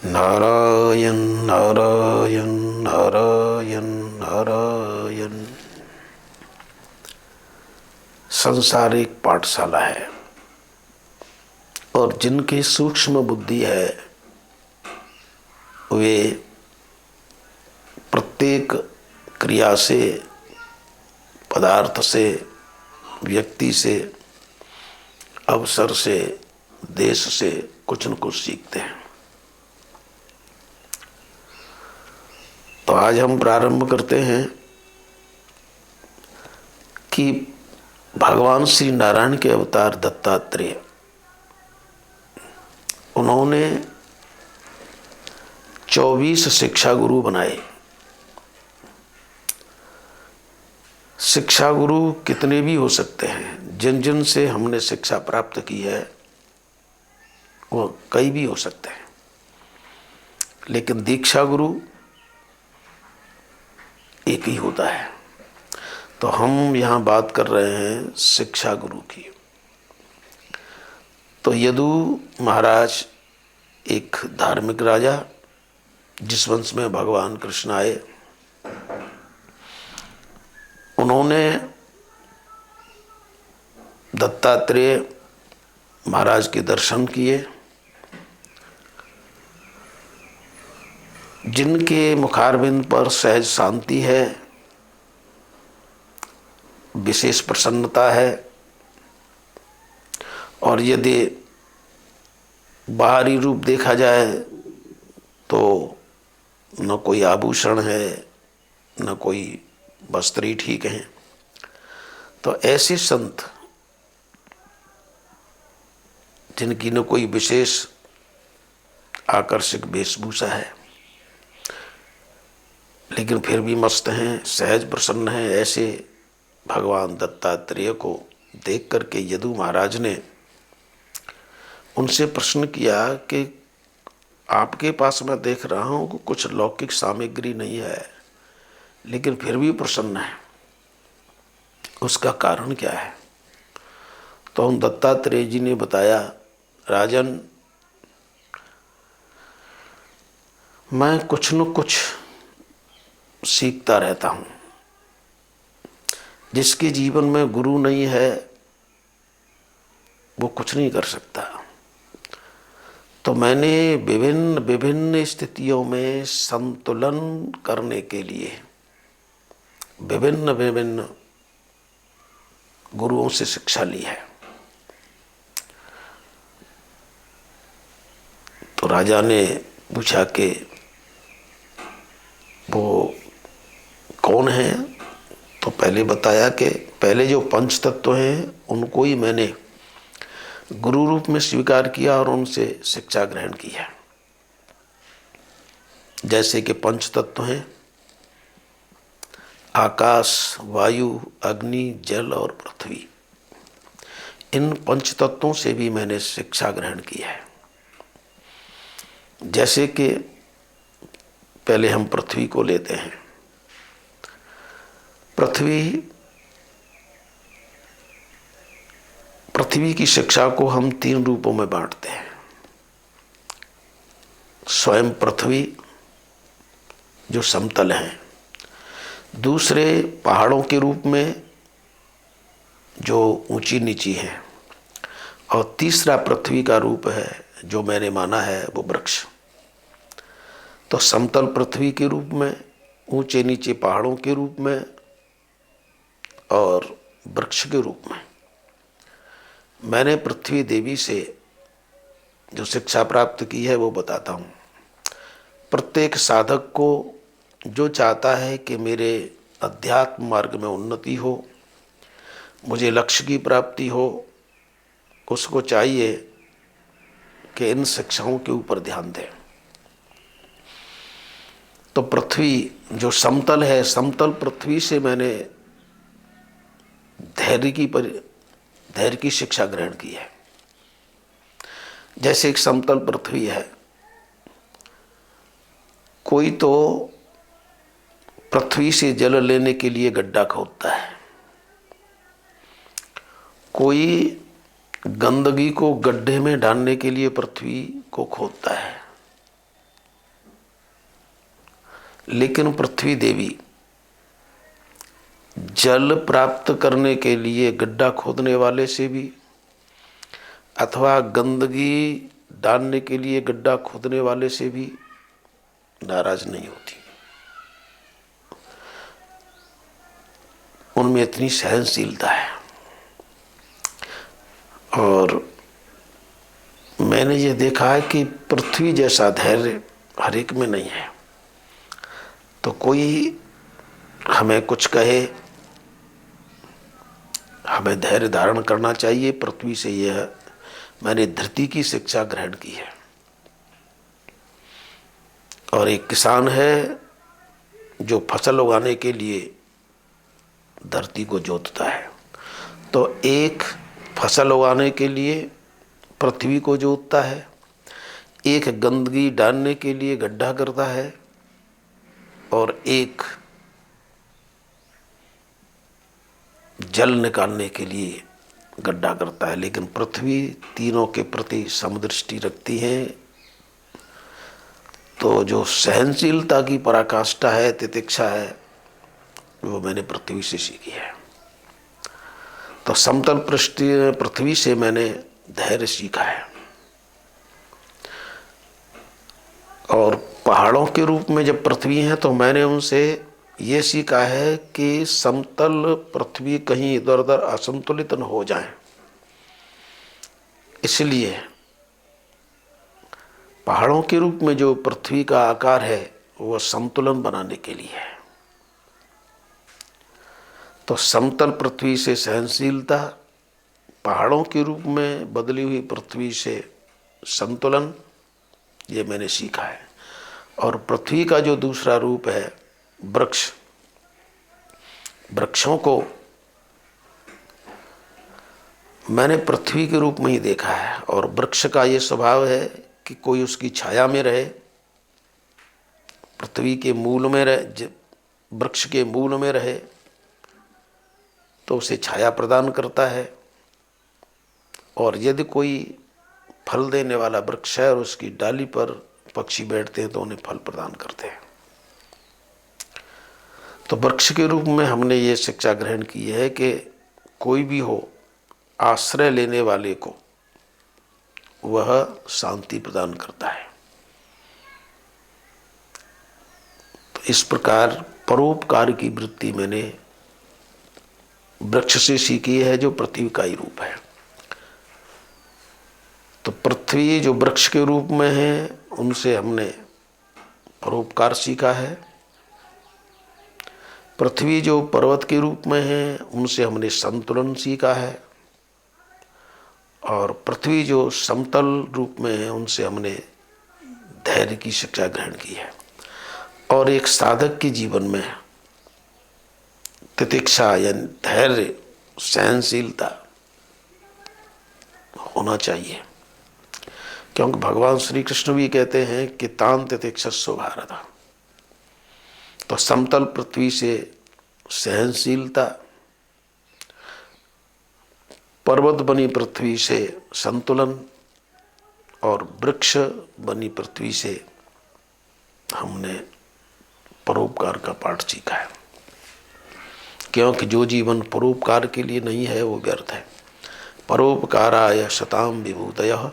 नारायण नारायण नारायण नारायण। संसार एक पाठशाला है और जिनकी सूक्ष्म बुद्धि है वे प्रत्येक क्रिया से, पदार्थ से, व्यक्ति से, अवसर से, देश से कुछ न कुछ सीखते हैं। तो आज हम प्रारंभ करते हैं कि भगवान श्री नारायण के अवतार दत्तात्रेय, उन्होंने 24 शिक्षा गुरु बनाए। शिक्षा गुरु कितने भी हो सकते हैं, जिन जिन से हमने शिक्षा प्राप्त की है वो कई भी हो सकते हैं, लेकिन दीक्षा गुरु एक ही होता है। तो हम यहाँ बात कर रहे हैं शिक्षा गुरु की। तो यदु महाराज एक धार्मिक राजा, जिस वंश में भगवान कृष्ण आए, उन्होंने दत्तात्रेय महाराज के दर्शन किए, जिनके मुखारविंद पर सहज शांति है, विशेष प्रसन्नता है, और यदि बाहरी रूप देखा जाए तो न कोई आभूषण है, न कोई वस्त्र ही ठीक है। तो ऐसे संत जिनकी न कोई विशेष आकर्षक वेशभूषा है, लेकिन फिर भी मस्त हैं, सहज प्रसन्न हैं, ऐसे भगवान दत्तात्रेय को देख करके यदु महाराज ने उनसे प्रश्न किया कि आपके पास मैं देख रहा हूं कि कुछ लौकिक सामग्री नहीं है, लेकिन फिर भी प्रसन्न है, उसका कारण क्या है? तो हम दत्तात्रेय जी ने बताया, राजन, मैं कुछ न कुछ सीखता रहता हूं। जिसके जीवन में गुरु नहीं है वो कुछ नहीं कर सकता। तो मैंने विभिन्न विभिन्न स्थितियों में संतुलन करने के लिए विभिन्न विभिन्न गुरुओं से शिक्षा ली है। तो राजा ने पूछा कि वो कौन है? तो पहले बताया कि पहले जो पंच तत्व हैं उनको ही मैंने गुरु रूप में स्वीकार किया और उनसे शिक्षा ग्रहण की है। जैसे कि पंच तत्व हैं आकाश, वायु, अग्नि, जल और पृथ्वी। इन पंच तत्वों से भी मैंने शिक्षा ग्रहण की है। जैसे कि पहले हम पृथ्वी को लेते हैं। पृथ्वी की शिक्षा को हम 3 रूपों में बांटते हैं। स्वयं पृथ्वी जो समतल है, दूसरे पहाड़ों के रूप में जो ऊंची नीची है, और तीसरा पृथ्वी का रूप है जो मैंने माना है वो वृक्ष। तो समतल पृथ्वी के रूप में, ऊंचे नीचे पहाड़ों के रूप में और वृक्ष के रूप में मैंने पृथ्वी देवी से जो शिक्षा प्राप्त की है वो बताता हूँ। प्रत्येक साधक को जो चाहता है कि मेरे अध्यात्म मार्ग में उन्नति हो, मुझे लक्ष्य की प्राप्ति हो, उसको चाहिए कि इन शिक्षाओं के ऊपर ध्यान दें। तो पृथ्वी जो समतल है, समतल पृथ्वी से मैंने धैर्य की शिक्षा ग्रहण की है। जैसे एक समतल पृथ्वी है, कोई तो पृथ्वी से जल लेने के लिए गड्ढा खोदता है, कोई गंदगी को गड्ढे में डालने के लिए पृथ्वी को खोदता है, लेकिन पृथ्वी देवी जल प्राप्त करने के लिए गड्ढा खोदने वाले से भी अथवा गंदगी डालने के लिए गड्ढा खोदने वाले से भी नाराज नहीं होती। उनमें इतनी सहनशीलता है। और मैंने ये देखा है कि पृथ्वी जैसा धैर्य हर एक में नहीं है। तो कोई हमें कुछ कहे, हमें धैर्य धारण करना चाहिए। पृथ्वी से यह मैंने धरती की शिक्षा ग्रहण की है। और एक किसान है जो फसल उगाने के लिए धरती को जोतता है, तो एक फसल उगाने के लिए पृथ्वी को जोतता है, एक गंदगी डालने के लिए गड्ढा करता है, और एक जल निकालने के लिए गड्ढा करता है। लेकिन पृथ्वी तीनों के प्रति समदृष्टि रखती है। तो जो सहनशीलता की पराकाष्ठा है, तितिक्षा है, वो मैंने पृथ्वी से सीखी है। तो समतल पृथ्वी से मैंने धैर्य सीखा है। और पहाड़ों के रूप में जब पृथ्वी है तो मैंने उनसे ये सीखा है कि समतल पृथ्वी कहीं इधर उधर असंतुलित न हो जाए, इसलिए पहाड़ों के रूप में जो पृथ्वी का आकार है वह संतुलन बनाने के लिए है। तो समतल पृथ्वी से सहनशीलता, पहाड़ों के रूप में बदली हुई पृथ्वी से संतुलन, ये मैंने सीखा है। और पृथ्वी का जो दूसरा रूप है वृक्ष, वृक्षों को मैंने पृथ्वी के रूप में ही देखा है। और वृक्ष का ये स्वभाव है कि कोई उसकी छाया में रहे, पृथ्वी के मूल में रहे, वृक्ष के मूल में रहे तो उसे छाया प्रदान करता है। और यदि कोई फल देने वाला वृक्ष है और उसकी डाली पर पक्षी बैठते हैं तो उन्हें फल प्रदान करते हैं। तो वृक्ष के रूप में हमने ये शिक्षा ग्रहण की है कि कोई भी हो, आश्रय लेने वाले को वह शांति प्रदान करता है। तो इस प्रकार परोपकार की वृत्ति मैंने वृक्ष से सीखी है, जो पृथ्वी का ही रूप है। तो पृथ्वी जो वृक्ष के रूप में है उनसे हमने परोपकार सीखा है। पृथ्वी जो पर्वत के रूप में है उनसे हमने संतुलन सीखा है। और पृथ्वी जो समतल रूप में है उनसे हमने धैर्य की शिक्षा ग्रहण की है। और एक साधक के जीवन में तितिक्षा यानी धैर्य, सहनशीलता होना चाहिए। क्योंकि भगवान श्री कृष्ण भी कहते हैं कि तान तितिक्षस्व भारत। तो समतल पृथ्वी से सहनशीलता, पर्वत बनी पृथ्वी से संतुलन, और वृक्ष बनी पृथ्वी से हमने परोपकार का पाठ सीखा है। क्योंकि जो जीवन परोपकार के लिए नहीं है वो व्यर्थ है। परोपकाराय शताम विभूतयः,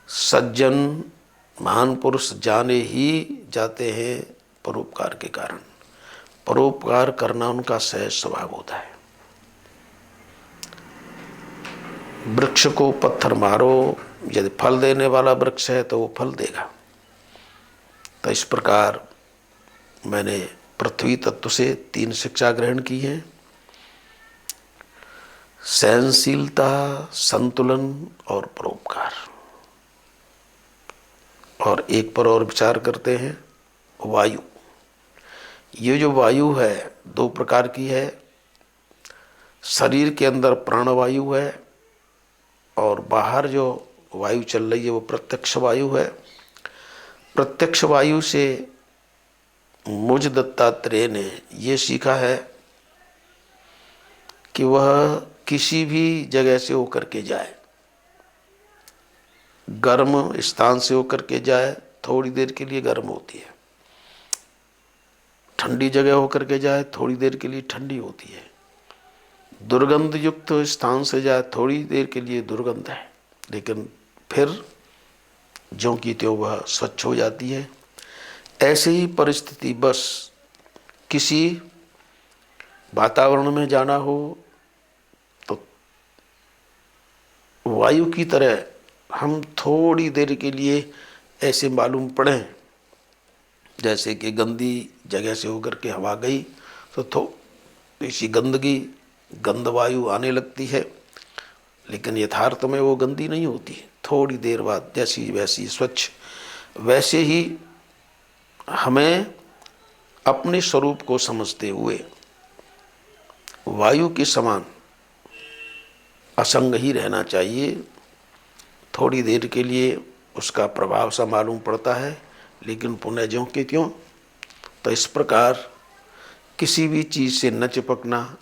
सज्जन महान पुरुष जाने ही जाते हैं परोपकार के कारण। परोपकार करना उनका सहज स्वभाव होता है। वृक्ष को पत्थर मारो, यदि फल देने वाला वृक्ष है तो वो फल देगा। तो इस प्रकार मैंने पृथ्वी तत्व से 3 शिक्षा ग्रहण की है: सहनशीलता, संतुलन और परोपकार। और एक पर और विचार करते हैं, वायु। ये जो वायु है 2 प्रकार की है। शरीर के अंदर प्राणवायु है और बाहर जो वायु चल रही है वो प्रत्यक्ष वायु है। प्रत्यक्ष वायु से मुझ दत्तात्रेय ने ये सीखा है कि वह किसी भी जगह से होकर के जाए, गर्म स्थान से होकर के जाए, थोड़ी देर के लिए गर्म होती है, ठंडी जगह होकर के जाए थोड़ी देर के लिए ठंडी होती है, दुर्गंध युक्त स्थान से जाए थोड़ी देर के लिए दुर्गंध है, लेकिन फिर ज्यों की त्यों वह स्वच्छ हो जाती है। ऐसे ही परिस्थिति बस किसी वातावरण में जाना हो तो वायु की तरह हम थोड़ी देर के लिए ऐसे मालूम पड़े जैसे कि गंदी जगह से होकर के हवा गई तो थोड़ी सी गंदगी गंध वायु आने लगती है, लेकिन यथार्थ में वो गंदी नहीं होती। थोड़ी देर बाद जैसी वैसी स्वच्छ। वैसे ही हमें अपने स्वरूप को समझते हुए वायु के समान असंग ही रहना चाहिए। थोड़ी देर के लिए उसका प्रभाव सा मालूम पड़ता है, लेकिन पुनः ज्यों के त्यों। तो इस प्रकार किसी भी चीज़ से न चिपकना,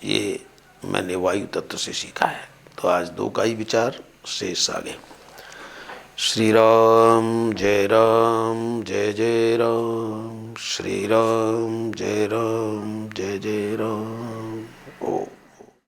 ये मैंने वायु तत्व से सीखा है। तो आज 2 का ही विचार शेष आगे। श्री राम जय राम जय जय राम, श्री राम जय जय राम।